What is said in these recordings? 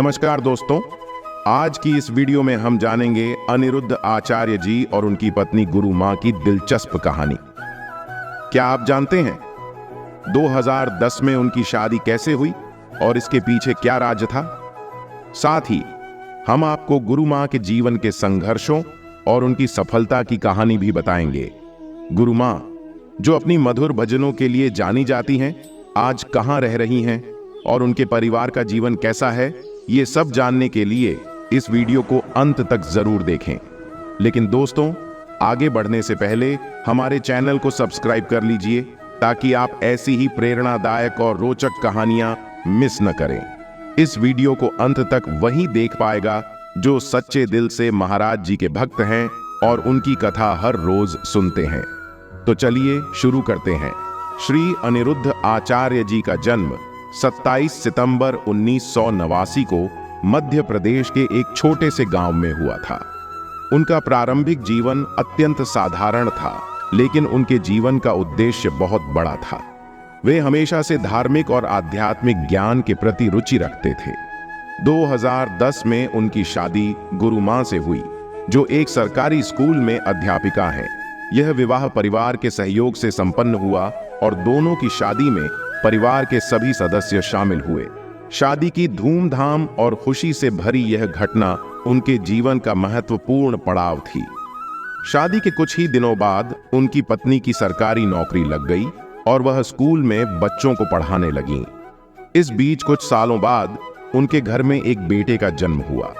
नमस्कार दोस्तों, आज की इस वीडियो में हम जानेंगे अनिरुद्ध आचार्य जी और उनकी पत्नी गुरु मां की दिलचस्प कहानी। क्या आप जानते हैं 2010 में उनकी शादी कैसे हुई और इसके पीछे क्या राज था? साथ ही हम आपको गुरु मां के जीवन के संघर्षों और उनकी सफलता की कहानी भी बताएंगे। गुरु मां, जो अपनी मधुर भजनों के लिए जानी जाती हैं, आज कहां रह रही हैं और उनके परिवार का जीवन कैसा है, ये सब जानने के लिए इस वीडियो को अंत तक जरूर देखें। लेकिन दोस्तों, आगे बढ़ने से पहले हमारे चैनल को सब्सक्राइब कर लीजिए ताकि आप ऐसी ही प्रेरणादायक और रोचक कहानियां मिस न करें। इस वीडियो को अंत तक वही देख पाएगा जो सच्चे दिल से महाराज जी के भक्त हैं और उनकी कथा हर रोज सुनते हैं। तो चलिए शुरू करते हैं। श्री अनिरुद्ध आचार्य जी का जन्म 27 सितंबर 1989 को मध्य प्रदेश के एक छोटे से गांव में हुआ था। उनका प्रारंभिक जीवन अत्यंत साधारण था, लेकिन उनके जीवन का उद्देश्य बहुत बड़ा था। वे हमेशा से धार्मिक और आध्यात्मिक ज्ञान के प्रति रुचि रखते थे। 2010 में उनकी शादी गुरु मां से हुई, जो एक सरकारी स्कूल में अध्यापिका हैं। यह विवाह परिवार के सहयोग से संपन्न हुआ और दोनों की शादी में परिवार के सभी सदस्य शामिल हुए। शादी की धूमधाम और खुशी से भरी यह घटना उनके जीवन का महत्वपूर्ण पड़ाव थी। शादी के कुछ ही दिनों बाद उनकी पत्नी की सरकारी नौकरी लग गई और वह स्कूल में बच्चों को पढ़ाने लगीं। इस बीच कुछ सालों बाद उनके घर में एक बेटे का जन्म हुआ।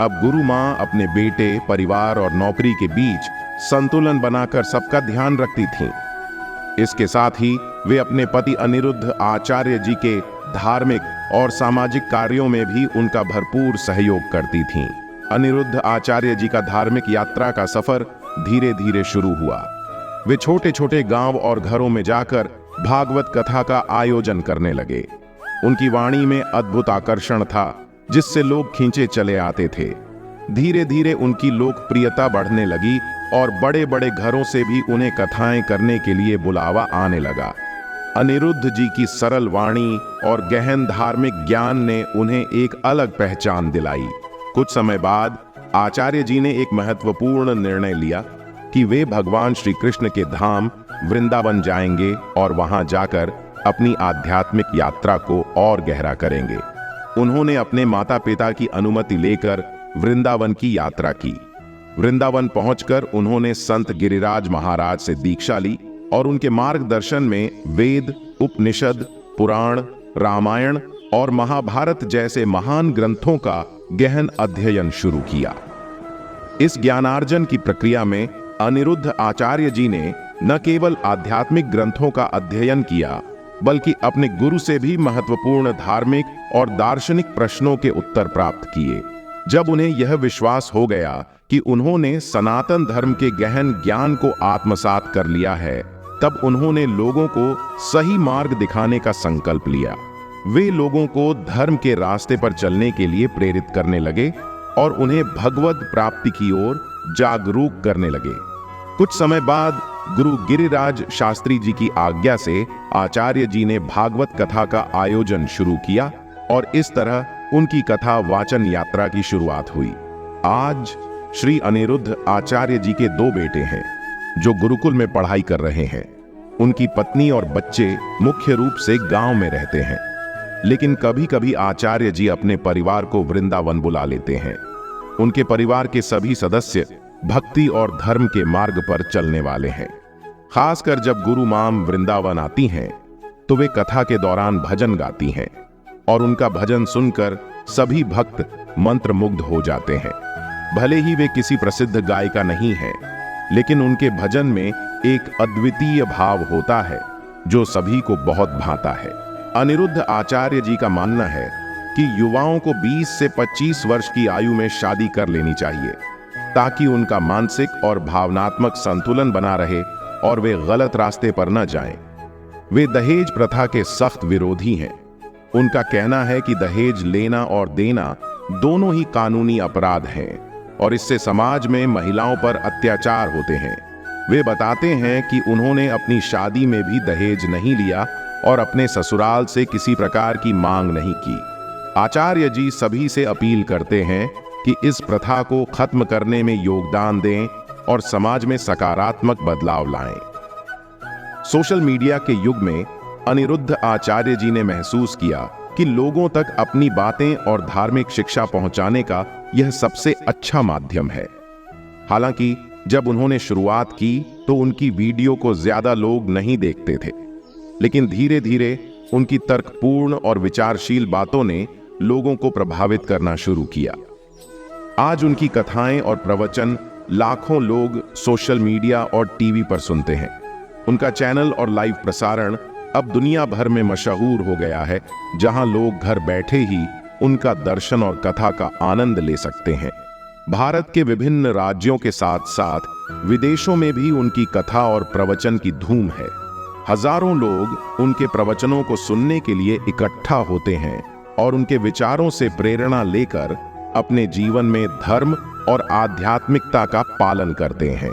अब गुरु मां अपने बेटे, परिवार और नौकरी के बीच संतुलन बनाकर सबका ध्यान रखती थीं। इसके साथ ही वे अपने पति अनिरुद्ध आचार्य जी के धार्मिक और सामाजिक कार्यों में भी उनका भरपूर सहयोग करती थीं। अनिरुद्ध आचार्य जी का धार्मिक यात्रा का सफर धीरे धीरे शुरू हुआ। वे छोटे छोटे गांव और घरों में जाकर भागवत कथा का आयोजन करने लगे। उनकी वाणी में अद्भुत आकर्षण था, जिससे लोग खींचे चले आते थे। धीरे धीरे उनकी लोकप्रियता बढ़ने लगी और बड़े बड़े घरों से भी उन्हें कथाएं करने के लिए बुलावा आने लगा। अनिरुद्ध जी की सरल वाणी और गहन धार्मिक ज्ञान ने उन्हें एक अलग पहचान दिलाई। कुछ समय बाद आचार्य जी ने एक महत्वपूर्ण निर्णय लिया कि वे भगवान श्री कृष्ण के धाम वृंदावन जाएंगे और वहां जाकर अपनी आध्यात्मिक यात्रा को और गहरा करेंगे। उन्होंने अपने माता पिता की अनुमति लेकर वृंदावन की यात्रा की। वृंदावन पहुंचकर उन्होंने संत गिरिराज महाराज से दीक्षा ली और उनके मार्गदर्शन में वेद, उपनिषद, पुराण, रामायण और महाभारत जैसे महान ग्रंथों का गहन अध्ययन शुरू किया। इस ज्ञानार्जन की प्रक्रिया में अनिरुद्ध आचार्य जी ने न केवल आध्यात्मिक ग्रंथों का अध्ययन किया, बल्कि अपने गुरु से भी महत्वपूर्ण धार्मिक और दार्शनिक प्रश्नों के उत्तर प्राप्त किए। जब उन्हें यह विश्वास हो गया कि उन्होंने सनातन धर्म के गहन ज्ञान को आत्मसात कर लिया है, तब उन्होंने लोगों को सही मार्ग दिखाने का संकल्प लिया। वे लोगों को धर्म के रास्ते पर चलने के लिए प्रेरित करने लगे और उन्हें भगवत प्राप्ति की ओर जागरूक करने लगे। कुछ समय बाद गुरु गिरिराज शास्त्री जी की आज्ञा से आचार्य जी ने भागवत कथा का आयोजन शुरू किया और इस तरह उनकी कथा वाचन यात्रा की शुरुआत हुई। आज श्री अनिरुद्ध आचार्य जी के 2 बेटे हैं जो गुरुकुल में पढ़ाई कर रहे हैं। उनकी पत्नी और बच्चे मुख्य रूप से गांव में रहते हैं, लेकिन कभी कभी आचार्य जी अपने परिवार को वृंदावन बुला लेते हैं। उनके परिवार के सभी सदस्य भक्ति और धर्म के मार्ग पर चलने वाले हैं। खासकर जब गुरु मां वृंदावन आती हैं तो वे कथा के दौरान भजन गाती हैं और उनका भजन सुनकर सभी भक्त मंत्रमुग्ध हो जाते हैं। भले ही वे किसी प्रसिद्ध गायिका नहीं हैं, लेकिन उनके भजन में एक अद्वितीय भाव होता है जो सभी को बहुत भाता है। अनिरुद्ध आचार्य जी का मानना है कि युवाओं को 20 से 25 वर्ष की आयु में शादी कर लेनी चाहिए, ताकि उनका मानसिक और भावनात्मक संतुलन बना रहे और वे गलत रास्ते पर न जाएं। वे दहेज प्रथा के सख्त विरोधी हैं। उनका कहना है कि दहेज लेना और देना दोनों ही कानूनी अपराध हैं और इससे समाज में महिलाओं पर अत्याचार होते हैं। वे बताते हैं कि उन्होंने अपनी शादी में भी दहेज नहीं लिया और अपने ससुराल से किसी प्रकार की मांग नहीं की। आचार्य जी सभी से अपील करते हैं कि इस प्रथा को खत्म करने में योगदान दें और समाज में सकारात्मक बदलाव लाएं। सोशल मीडिया के युग में अनिरुद्ध आचार्य जी ने महसूस किया कि लोगों तक अपनी बातें और धार्मिक शिक्षा पहुंचाने का यह सबसे अच्छा माध्यम है। हालांकि जब उन्होंने शुरुआत की तो उनकी वीडियो को ज्यादा लोग नहीं देखते थे, लेकिन धीरे धीरे उनकी तर्कपूर्ण और विचारशील बातों ने लोगों को प्रभावित करना शुरू किया। आज उनकी कथाएं और प्रवचन लाखों लोग सोशल मीडिया और टीवी पर सुनते हैं। उनका चैनल और लाइव प्रसारण अब दुनिया भर में मशहूर हो गया है, जहां लोग घर बैठे ही उनका दर्शन और कथा का आनंद ले सकते हैं। भारत के विभिन्न राज्यों के साथ साथ विदेशों में भी उनकी कथा और प्रवचन की धूम है। हजारों लोग उनके प्रवचनों को सुनने के लिए इकट्ठा होते हैं और उनके विचारों से प्रेरणा लेकर अपने जीवन में धर्म और आध्यात्मिकता का पालन करते हैं।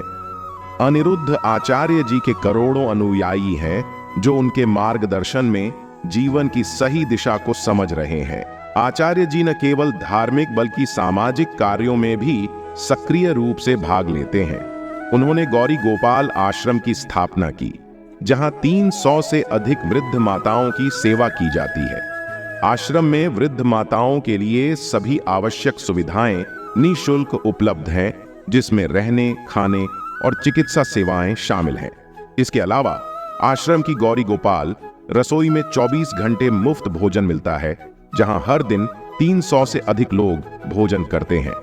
अनिरुद्ध आचार्य जी के करोड़ों अनुयायी हैं जो उनके मार्गदर्शन में जीवन की सही दिशा को समझ रहे हैं। आचार्य जी न केवल धार्मिक बल्कि सामाजिक कार्यों में भी सक्रिय रूप से भाग लेते हैं। उन्होंने गौरी गोपाल आश्रम की स्थापना की, जहां 300 से अधिक वृद्ध माताओं की सेवा की जाती है। आश्रम में वृद्ध माताओं के लिए सभी आवश्यक सुविधाएं निःशुल्क उपलब्ध हैं, जिसमें रहने, खाने और चिकित्सा सेवाएं शामिल हैं। इसके अलावा आश्रम की गौरी गोपाल रसोई में 24 घंटे मुफ्त भोजन मिलता है, जहां हर दिन 300 से अधिक लोग भोजन करते हैं।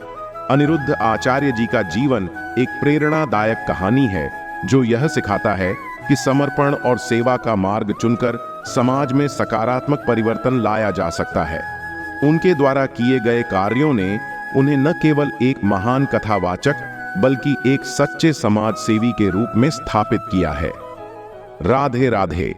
अनिरुद्ध आचार्य जी का जीवन एक प्रेरणादायक कहानी है, जो यह सिखाता है कि समर्पण और सेवा का मार्ग चुनकर समाज में सकारात्मक परिवर्तन लाया जा सकता है। उनके द्वारा किए गए कार्यों ने उन्हें न केवल एक महान कथावाचक बल्कि एक सच्चे समाज सेवी के रूप में स्थापित किया है। राधे राधे।